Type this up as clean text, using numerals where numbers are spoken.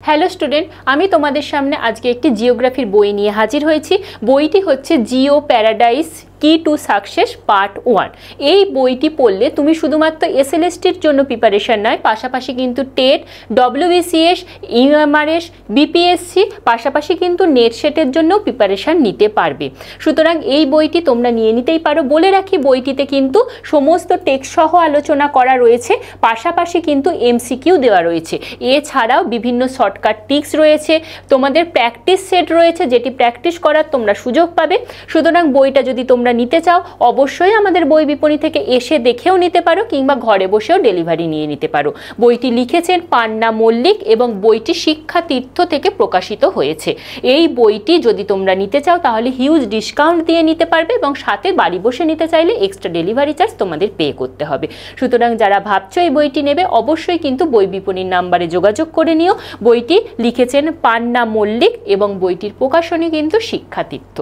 Hello student, আমি তোমাদের সামনে আজকে একটি জিওগ্রাফির বই নিয়ে হাজির হয়েছি। বইটি হচ্ছে জিও প্যারাডাইস কি টু সাকসেস পার্ট 1। এই বইটি পড়লে তুমি শুধুমাত্র এসএলএসটির জন্য প্রিপারেশন নয়, পাশাপাশি কিন্তু টেট, ডব্লিউবিসিএস, ইউএমআরএস, বিপিএসসি, পাশাপাশি কিন্তু নেট সেটের জন্য প্রিপারেশন নিতে পারবে। সুতরাং এই বইটি তোমরা নিয়ে নিতেই পারো। বলে রাখি, বইটিতে কিন্তু সমস্ত টেক্সট সহ আলোচনা করা রয়েছে, পাশাপাশি কিন্তু এমসিকিউ দেওয়া রয়েছে। এছাড়াও বিভিন্ন শর্টকাট টিক্স রয়েছে, তোমাদের প্র্যাকটিস সেট রয়েছে, যেটি প্র্যাকটিস করার তোমরা সুযোগ পাবে। সুতরাং বইটা যদি তোমরা নিতে চাও, অবশ্যই আমাদের বই বিপণী থেকে এসে দেখেও নিতে পারো, কিংবা ঘরে বসেও ডেলিভারি নিয়ে নিতে পারো। বইটি লিখেছেন পান্না মল্লিক এবং বইটি শিক্ষা তীর্থ থেকে প্রকাশিত হয়েছে। এই বইটি যদি তোমরা নিতে চাও তাহলে হিউজ ডিসকাউন্ট দিয়ে নিতে পারবে, এবং সাথে বাড়ি বসে নিতে চাইলে এক্সট্রা ডেলিভারি চার্জ তোমাদের পে করতে হবে। সুতরাং যারা ভাবছো এই বইটি নেবে, অবশ্যই কিন্তু বই বিপণীর নাম্বারে যোগাযোগ করে নিও। বইটি লিখেছেন পান্না মল্লিক এবং বইটির প্রকাশনী কিন্তু শিক্ষা তীর্থ।